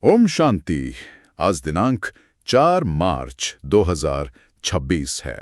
ओम शांति। आज दिनांक 4 मार्च 2026 है।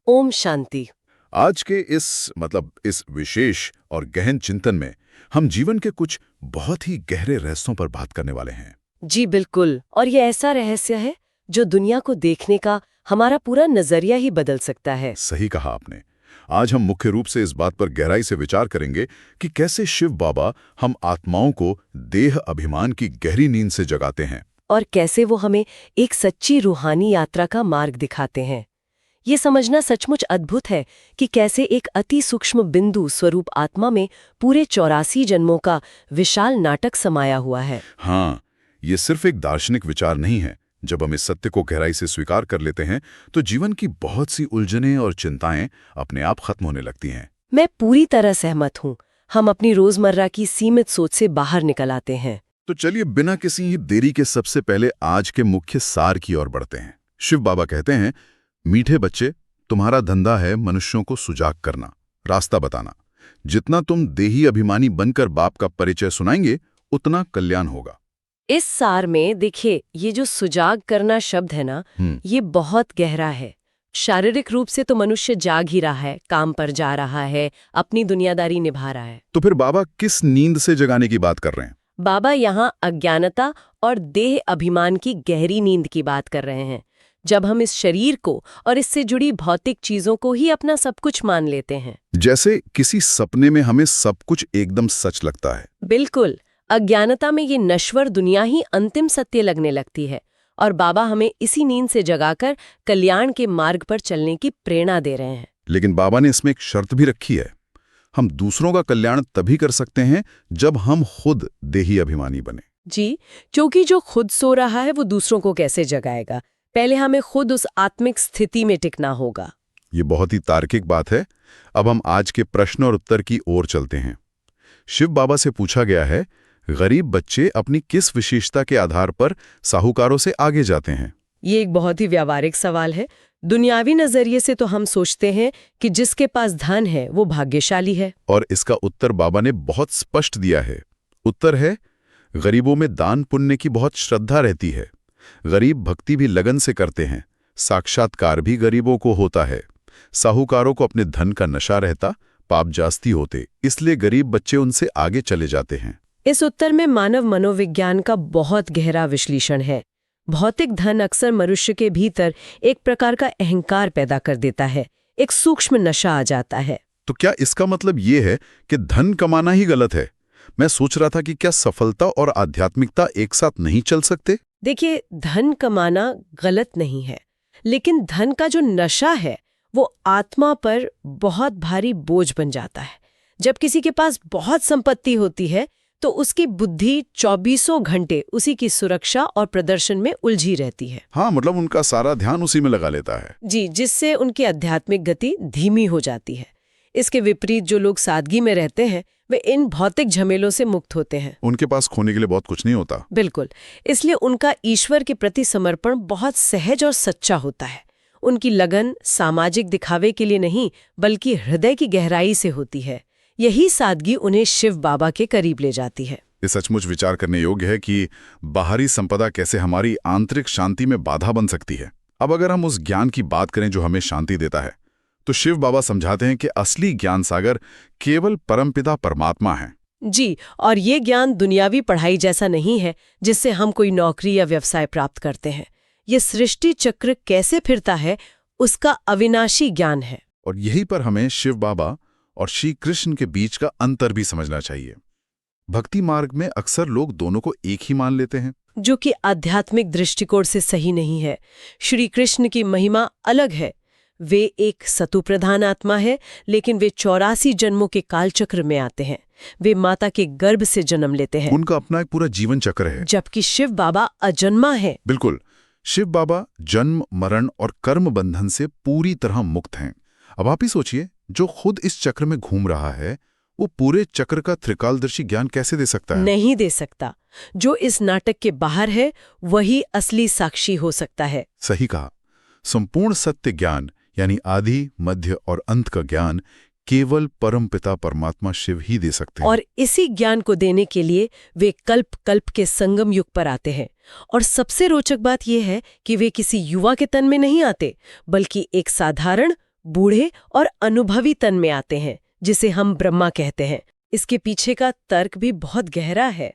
ओम शांति। आज के इस विशेष और गहन चिंतन में हम जीवन के कुछ बहुत ही गहरे रहस्यों पर बात करने वाले हैं। जी बिल्कुल, और ये ऐसा रहस्य है जो दुनिया को देखने का हमारा पूरा नजरिया ही बदल सकता है। सही कहा आपने। आज हम मुख्य रूप से इस बात पर गहराई से विचार करेंगे कि कैसे शिव बाबा हम आत्माओं को देह अभिमान की गहरी नींद से जगाते हैं और कैसे वो हमें एक सच्ची रूहानी यात्रा का मार्ग दिखाते हैं। ये समझना सचमुच अद्भुत है कि कैसे एक अति सूक्ष्म बिंदु स्वरूप आत्मा में पूरे 84 जन्मों का विशाल नाटक समाया हुआ है। हाँ, ये सिर्फ एक दार्शनिक विचार नहीं है। जब हम इस सत्य को गहराई से स्वीकार कर लेते हैं तो जीवन की बहुत सी उलझनें और चिंताएं अपने आप खत्म होने लगती हैं। मैं पूरी तरह सहमत हूँ। हम अपनी रोजमर्रा की सीमित सोच से बाहर निकल आते हैं। तो चलिए बिना किसी देरी के सबसे पहले आज के मुख्य सार की ओर बढ़ते हैं। शिव बाबा कहते हैं, मीठे बच्चे, तुम्हारा धंधा है मनुष्यों को सुजाग करना, रास्ता बताना। जितना तुम देही अभिमानी बनकर बाप का परिचय सुनाएंगे उतना कल्याण होगा। इस सार में देखिए, ये जो सुजाग करना शब्द है ना, ये बहुत गहरा है। शारीरिक रूप से तो मनुष्य जाग ही रहा है, काम पर जा रहा है, अपनी दुनियादारी निभा रहा है। तो फिर बाबा किस नींद से जगाने की बात कर रहे हैं? बाबा यहाँ अज्ञानता और देह अभिमान की गहरी नींद की बात कर रहे हैं। जब हम इस शरीर को और इससे जुड़ी भौतिक चीजों को ही अपना सब कुछ मान लेते हैं। जैसे किसी सपने में हमें सब कुछ एकदम सच लगता है। बिल्कुल, अज्ञानता में ये नश्वर दुनिया ही अंतिम सत्य लगने लगती है और बाबा हमें इसी नींद से जगाकर कल्याण के मार्ग पर चलने की प्रेरणा दे रहे हैं। लेकिन बाबा ने इसमें एक शर्त भी रखी है। हम दूसरों का कल्याण तभी कर सकते हैं जब हम खुद देही अभिमानी बने। जी, क्योंकि जो खुद सो रहा है वो दूसरों को कैसे जगाएगा? पहले हमें खुद उस आत्मिक स्थिति में टिकना होगा। ये बहुत ही तार्किक बात है। अब हम आज के प्रश्न और उत्तर की ओर चलते हैं। शिव बाबा से पूछा गया है, गरीब बच्चे अपनी किस विशेषता के आधार पर साहूकारों से आगे जाते हैं? ये एक बहुत ही व्यावहारिक सवाल है। दुनियावी नजरिए से तो हम सोचते हैं कि जिसके पास धन है वो भाग्यशाली है। और इसका उत्तर बाबा ने बहुत स्पष्ट दिया है। उत्तर है, गरीबों में दान पुण्य की बहुत श्रद्धा रहती है। गरीब भक्ति भी लगन से करते हैं। साक्षात्कार भी गरीबों को होता है। साहूकारों को अपने धन का नशा रहता, पाप जास्ती होते, इसलिए गरीब बच्चे उनसे आगे चले जाते हैं। इस उत्तर में मानव मनोविज्ञान का बहुत गहरा विश्लेषण है। भौतिक धन अक्सर मनुष्य के भीतर एक प्रकार का अहंकार पैदा कर देता है, एक सूक्ष्म नशा आ जाता है। तो क्या इसका मतलब ये है कि धन कमाना ही गलत है? मैं सोच रहा था कि क्या सफलता और आध्यात्मिकता एक साथ नहीं चल सकते? देखिए, धन कमाना गलत नहीं है, लेकिन धन का जो नशा है वो आत्मा पर बहुत भारी बोझ बन जाता है। जब किसी के पास बहुत संपत्ति होती है तो उसकी बुद्धि 24 घंटे उसी की सुरक्षा और प्रदर्शन में उलझी रहती है। हाँ, मतलब उनका सारा ध्यान उसी में लगा लेता है। जी, जिससे उनकी आध्यात्मिक गति धीमी हो जाती है। इसके विपरीत जो लोग सादगी में रहते हैं वे इन भौतिक झमेलों से मुक्त होते हैं। उनके पास खोने के लिए बहुत कुछ नहीं होता। बिल्कुल, इसलिए उनका ईश्वर के प्रति समर्पण बहुत सहज और सच्चा होता है। उनकी लगन सामाजिक दिखावे के लिए नहीं बल्कि हृदय की गहराई से होती है। यही सादगी उन्हें शिव बाबा के करीब ले जाती है। ये सचमुच विचार करने योग्य है कि बाहरी संपदा कैसे हमारी आंतरिक शांति में बाधा बन सकती है। अब अगर हम उस ज्ञान की बात करें जो हमें शांति देता है, तो शिव बाबा समझाते हैं कि असली ज्ञान सागर केवल परमपिता परमात्मा है। जी, और ये ज्ञान दुनियावी पढ़ाई जैसा नहीं है जिससे हम कोई नौकरी या व्यवसाय प्राप्त करते हैं। ये सृष्टि चक्र कैसे फिरता है उसका अविनाशी ज्ञान है। और यही पर हमें शिव बाबा और श्री कृष्ण के बीच का अंतर भी समझना चाहिए। भक्ति मार्ग में अक्सर लोग दोनों को एक ही मान लेते हैं, जो कि आध्यात्मिक दृष्टिकोण से सही नहीं है। श्री कृष्ण की महिमा अलग है। वे एक सतु प्रधान आत्मा है, लेकिन वे 84 जन्मों के कालचक्र में आते हैं। वे माता के गर्भ से जन्म लेते हैं। उनका अपना एक पूरा जीवन चक्र है। जबकि शिव बाबा अजन्मा है। बिल्कुल, शिव बाबा जन्म, मरण और कर्म बंधन से पूरी तरह मुक्त हैं। अब आप ही सोचिए, जो खुद इस चक्र में घूम रहा है वो पूरे चक्र का त्रिकालदर्शी ज्ञान कैसे दे सकता है? नहीं दे सकता। जो इस नाटक के बाहर है वही असली साक्षी हो सकता है। सही कहा। संपूर्ण सत्य ज्ञान यानी आदि, मध्य और अंत का ज्ञान केवल परमपिता परमात्मा शिव ही दे सकते हैं। और इसी ज्ञान को देने के लिए वे कल्प कल्प के संगम युग पर आते हैं। और सबसे रोचक बात यह है कि वे किसी युवा के तन में नहीं आते, बल्कि एक साधारण, बूढ़े और अनुभवी तन में आते हैं, जिसे हम ब्रह्मा कहते हैं। इसके पीछे का तर्क भी बहुत गहरा है।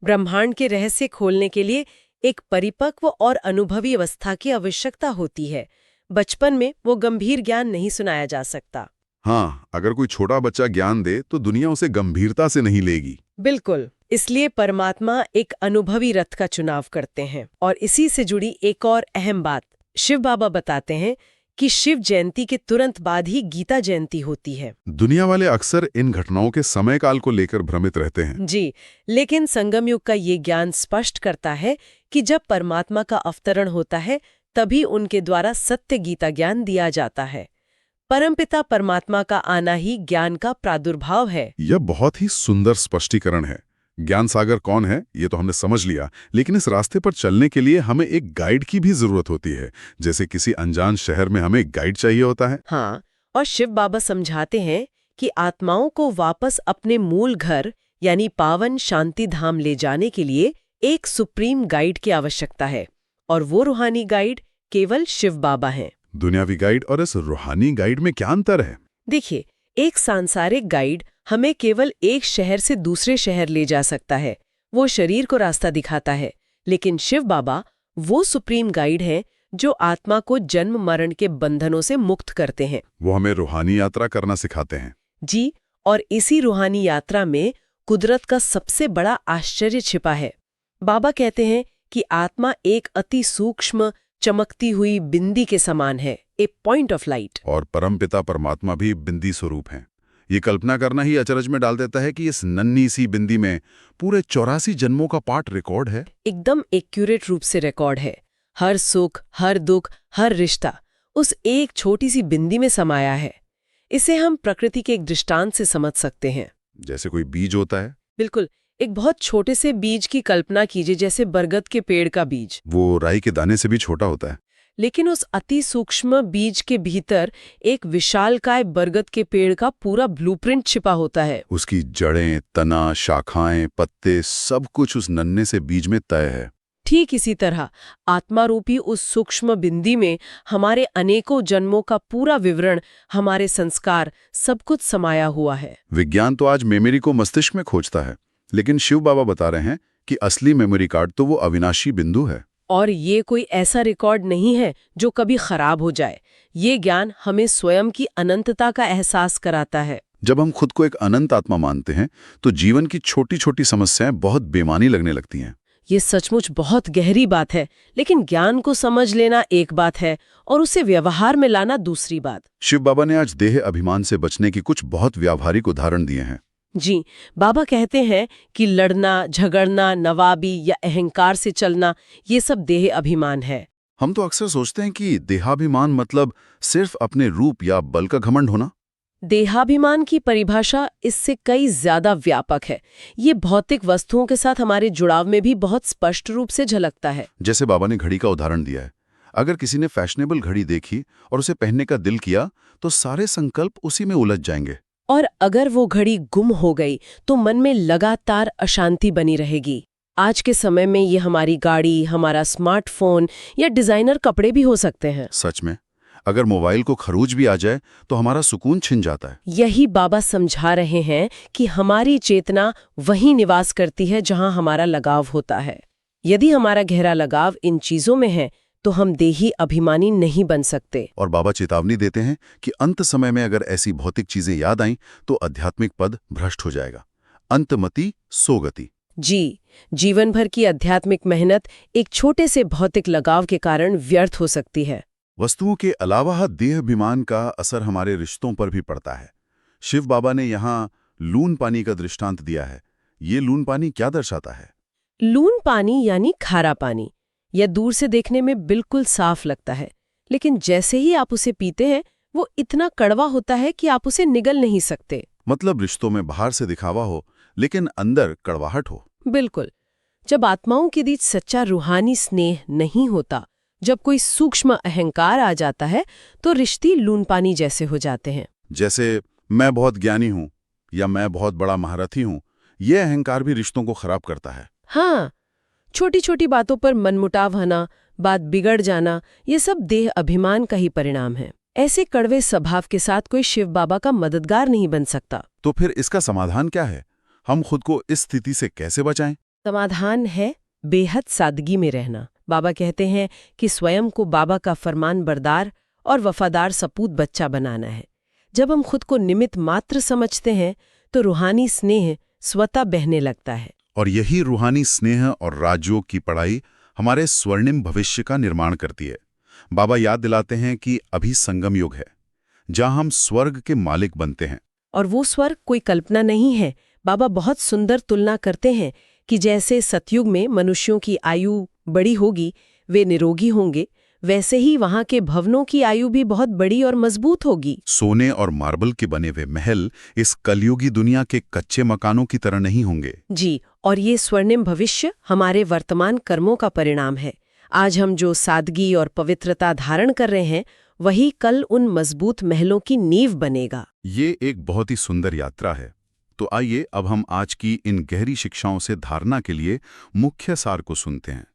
ब्रह्मांड के रहस्य खोलने के लिए एक परिपक्व और अनुभवी अवस्था की आवश्यकता होती है। बचपन में वो गंभीर ज्ञान नहीं सुनाया जा सकता। हाँ, अगर कोई छोटा बच्चा ज्ञान दे तो दुनिया उसे गंभीरता से नहीं लेगी। बिल्कुल। इसलिए परमात्मा एक अनुभवी रथ का चुनाव करते हैं। और इसी से जुड़ी एक और अहम बात शिव बाबा बताते हैं कि शिव जयंती के तुरंत बाद ही गीता जयंती होती है। दुनिया वाले अक्सर इन घटनाओं के समय काल को लेकर भ्रमित रहते हैं। जी, लेकिन संगम युग का ये ज्ञान स्पष्ट करता है कि जब परमात्मा का अवतरण होता है तभी उनके द्वारा सत्य गीता ज्ञान दिया जाता है। परमपिता परमात्मा का आना ही ज्ञान का प्रादुर्भाव है। यह बहुत ही सुंदर स्पष्टीकरण है। ज्ञान सागर कौन है ये तो हमने समझ लिया, लेकिन इस रास्ते पर चलने के लिए हमें एक गाइड की भी जरूरत होती है। जैसे किसी अनजान शहर में हमें एक गाइड चाहिए होता है। हाँ, और शिव बाबा समझाते हैं कि आत्माओं को वापस अपने मूल घर यानी पावन शांति धाम ले जाने के लिए एक सुप्रीम गाइड की आवश्यकता है। और वो रूहानी गाइड केवल शिव बाबा हैं। दुनियावी गाइड और इस रूहानी गाइड में क्या अंतर है? देखिए, एक सांसारिक गाइड हमें केवल एक शहर से दूसरे शहर ले जा सकता है, वो शरीर को रास्ता दिखाता है। लेकिन शिव बाबा वो सुप्रीम गाइड हैं जो आत्मा को जन्म मरण के बंधनों से मुक्त करते हैं। वो हमें रूहानी यात्रा करना सिखाते हैं। जी, और इसी रूहानी यात्रा में कुदरत का सबसे बड़ा आश्चर्य छिपा है। बाबा कहते हैं कि आत्मा एक अति सूक्ष्म चमकती हुई बिंदी के समान है, ए पॉइंट ऑफ लाइट। और परमपिता परमात्मा भी बिंदी स्वरूप हैं। ये कल्पना करना ही अचरज में डाल देता है कि इस नन्ही सी बिंदी में पूरे 84 जन्मों का पाठ रिकॉर्ड है। एकदम एक्यूरेट रूप से रिकॉर्ड है। हर सुख, हर दुख, हर रिश्ता उस एक छोटी सी बिंदी में समाया है। इसे हम प्रकृति के एक दृष्टांत से समझ सकते हैं। जैसे कोई बीज होता है। बिल्कुल, एक बहुत छोटे से बीज की कल्पना कीजिए, जैसे बरगद के पेड़ का बीज। वो राई के दाने से भी छोटा होता है। लेकिन उस अति सूक्ष्म बीज के भीतर एक विशालकाय बरगद के पेड़ का पूरा ब्लूप्रिंट छिपा होता है। उसकी जड़ें, तना, शाखाएं, पत्ते, सब कुछ उस नन्हे से बीज में तय है। ठीक इसी तरह आत्मा रूपी उस सूक्ष्म बिंदी में हमारे अनेकों जन्मों का पूरा विवरण, हमारे संस्कार, सब कुछ समाया हुआ है। विज्ञान तो आज मेमोरी को मस्तिष्क में खोजता है, लेकिन शिव बाबा बता रहे हैं कि असली मेमोरी कार्ड तो वो अविनाशी बिंदु है। और ये कोई ऐसा रिकॉर्ड नहीं है जो कभी खराब हो जाए। ये ज्ञान हमें स्वयं की अनंतता का एहसास कराता है। जब हम खुद को एक अनंत आत्मा मानते हैं तो जीवन की छोटी छोटी समस्याएं बहुत बेमानी लगने लगती हैं। ये सचमुच बहुत गहरी बात है, लेकिन ज्ञान को समझ लेना एक बात है और उसे व्यवहार में लाना दूसरी बात। शिव बाबा ने आज देह अभिमान से बचने की कुछ बहुत व्यावहारिक उदाहरण दिए हैं। जी, बाबा कहते हैं कि लड़ना, झगड़ना, नवाबी या अहंकार से चलना, ये सब देह अभिमान है। हम तो अक्सर सोचते हैं कि देहाभिमान मतलब सिर्फ अपने रूप या बल का घमंड होना। देहाभिमान की परिभाषा इससे कई ज्यादा व्यापक है। ये भौतिक वस्तुओं के साथ हमारे जुड़ाव में भी बहुत स्पष्ट रूप से झलकता है। जैसे बाबा ने घड़ी का उदाहरण दिया है। अगर किसी ने फैशनेबल घड़ी देखी और उसे पहनने का दिल किया तो सारे संकल्प उसी में उलझ जाएंगे। और अगर वो घड़ी गुम हो गई तो मन में लगातार अशांति बनी रहेगी। आज के समय में ये हमारी गाड़ी, हमारा स्मार्टफोन या डिजाइनर कपड़े भी हो सकते हैं। सच में, अगर मोबाइल को खरोच भी आ जाए तो हमारा सुकून छिन जाता है। यही बाबा समझा रहे हैं कि हमारी चेतना वहीं निवास करती है जहां हमारा लगाव होता है। यदि हमारा गहरा लगाव इन चीजों में है तो हम देही अभिमानी नहीं बन सकते। और बाबा चेतावनी देते हैं कि अंत समय में अगर ऐसी भौतिक चीजें याद आईं तो आध्यात्मिक पद भ्रष्ट हो जाएगा। अंतमति सोगति। जी, जीवन भर की आध्यात्मिक मेहनत एक छोटे से भौतिक लगाव के कारण व्यर्थ हो सकती है। वस्तुओं के अलावा देहाभिमान का असर हमारे रिश्तों पर भी पड़ता है। शिव बाबा ने यहाँ लून पानी का दृष्टांत दिया है। ये लून पानी क्या दर्शाता है? लून पानी यानी खारा पानी। यह दूर से देखने में बिल्कुल साफ लगता है, लेकिन जैसे ही आप उसे पीते हैं वो इतना कड़वा होता है कि आप उसे निगल नहीं सकते। मतलब रिश्तों में बाहर से दिखावा हो लेकिन अंदर कड़वाहट हो। बिल्कुल। जब आत्माओं के बीच सच्चा रूहानी स्नेह नहीं होता, जब कोई सूक्ष्म अहंकार आ जाता है तो रिश्ते लून पानी जैसे हो जाते हैं। जैसे मैं बहुत ज्ञानी हूं या मैं बहुत बड़ा महारथी हूं, यह अहंकार भी रिश्तों को खराब करता है। हाँ, छोटी छोटी बातों पर मनमुटाव होना, बात बिगड़ जाना, ये सब देह अभिमान का ही परिणाम है। ऐसे कड़वे स्वभाव के साथ कोई शिव बाबा का मददगार नहीं बन सकता। तो फिर इसका समाधान क्या है? हम खुद को इस स्थिति से कैसे बचाएं? समाधान है बेहद सादगी में रहना। बाबा कहते हैं कि स्वयं को बाबा का फरमान बरदार और वफादार सपूत बच्चा बनाना है। जब हम खुद को निमित्त मात्र समझते हैं तो रूहानी स्नेह स्वतः बहने लगता है। और यही रूहानी स्नेह और राजयोग की पढ़ाई हमारे स्वर्णिम भविष्य का निर्माण करती है। बाबा याद दिलाते हैं कि अभी संगम युग है, जहां हम स्वर्ग के मालिक बनते हैं। और वो स्वर्ग कोई कल्पना नहीं है। बाबा बहुत सुंदर तुलना करते हैं कि जैसे सतयुग में मनुष्यों की आयु बड़ी होगी, वे निरोगी होंगे, वैसे ही वहां के भवनों की आयु भी बहुत बड़ी और मजबूत होगी। सोने और मार्बल के बने हुए महल इस कलयुगी दुनिया के कच्चे मकानों की तरह नहीं होंगे। जी, और ये स्वर्णिम भविष्य हमारे वर्तमान कर्मों का परिणाम है। आज हम जो सादगी और पवित्रता धारण कर रहे हैं, वही कल उन मजबूत महलों की नींव बनेगा। ये एक बहुत ही सुंदर यात्रा है। तो आइए अब हम आज की इन गहरी शिक्षाओं से धारणा के लिए मुख्य सार को सुनते हैं।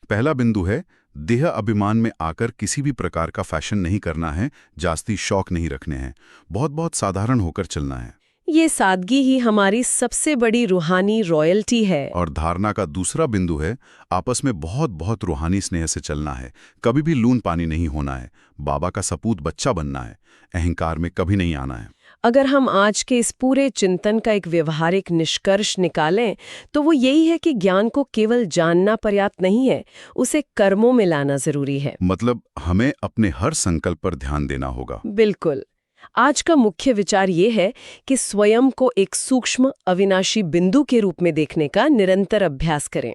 पहला बिंदु है, देह अभिमान में आकर किसी भी प्रकार का फैशन नहीं करना है, जास्ती शौक नहीं रखने हैं, बहुत बहुत साधारण होकर चलना है। ये सादगी ही हमारी सबसे बड़ी रूहानी रॉयल्टी है। और धारणा का दूसरा बिंदु है, आपस में बहुत बहुत रूहानी स्नेह से चलना है, कभी भी लून पानी नहीं होना है, बाबा का सपूत बच्चा बनना है, अहंकार में कभी नहीं आना है। अगर हम आज के इस पूरे चिंतन का एक व्यवहारिक निष्कर्ष निकालें तो वो यही है कि ज्ञान को केवल जानना पर्याप्त नहीं है, उसे कर्मों में लाना जरूरी है। मतलब हमें अपने हर संकल्प पर ध्यान देना होगा। बिल्कुल। आज का मुख्य विचार ये है कि स्वयं को एक सूक्ष्म अविनाशी बिंदु के रूप में देखने का निरंतर अभ्यास करें।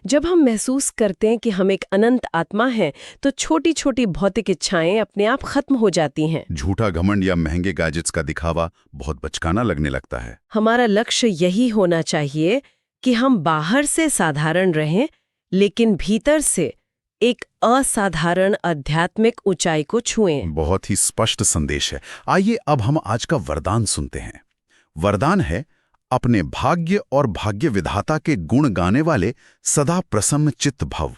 जब हम महसूस करते हैं कि हम एक अनंत आत्मा हैं, तो छोटी छोटी भौतिक इच्छाएं अपने आप खत्म हो जाती हैं। झूठा घमंड या महंगे गैजेट्स का दिखावा बहुत बचकाना लगने लगता है। हमारा लक्ष्य यही होना चाहिए कि हम बाहर से साधारण रहें, लेकिन भीतर से एक असाधारण आध्यात्मिक ऊंचाई को छुएं। बहुत ही स्पष्ट संदेश है। आइए अब हम आज का वरदान सुनते हैं। वरदान है, अपने भाग्य और भाग्य विधाता के गुण गाने वाले सदा प्रसन्न चित्त भव।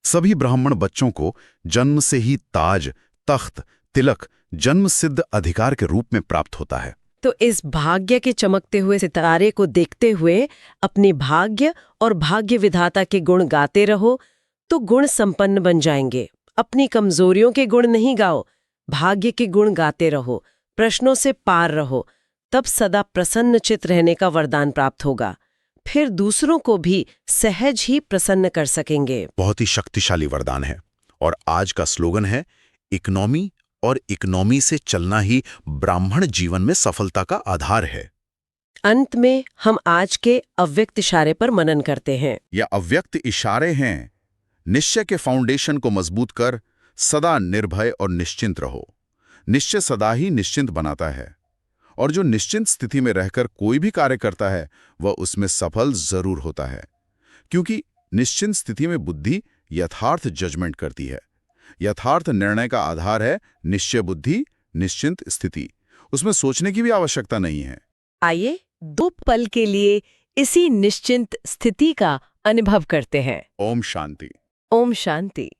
सभी ब्राह्मण बच्चों को जन्म से ही ताज, तख्त, तिलक, जन्म सिद्ध अधिकार के रूप में प्राप्त होता है। तो इस भाग्य के चमकते हुए सितारे को देखते हुए अपने भाग्य और भाग्य विधाता के गुण गाते रहो, तो गुण संपन्न बन जाएंगे। अपनी कमजोरियों के गुण नहीं गाओ, भाग्य के गुण गाते रहो, प्रश्नों से पार रहो, तब सदा प्रसन्नचित रहने का वरदान प्राप्त होगा। फिर दूसरों को भी सहज ही प्रसन्न कर सकेंगे। बहुत ही शक्तिशाली वरदान है। और आज का स्लोगन है, इकोनॉमी और इकोनॉमी से चलना ही ब्राह्मण जीवन में सफलता का आधार है। अंत में हम आज के अव्यक्त इशारे पर मनन करते हैं। यह अव्यक्त इशारे हैं, निश्चय के फाउंडेशन को मजबूत कर सदा निर्भय और निश्चिंत रहो। निश्चय सदा ही निश्चिंत बनाता है, और जो निश्चिंत स्थिति में रहकर कोई भी कार्य करता है वह उसमें सफल जरूर होता है। क्योंकि निश्चिंत स्थिति में बुद्धि यथार्थ जजमेंट करती है। यथार्थ निर्णय का आधार है निश्चय बुद्धि, निश्चिंत स्थिति। उसमें सोचने की भी आवश्यकता नहीं है। आइए 2 पल के लिए इसी निश्चिंत स्थिति का अनुभव करते हैं। ओम शांति। ओम शांति।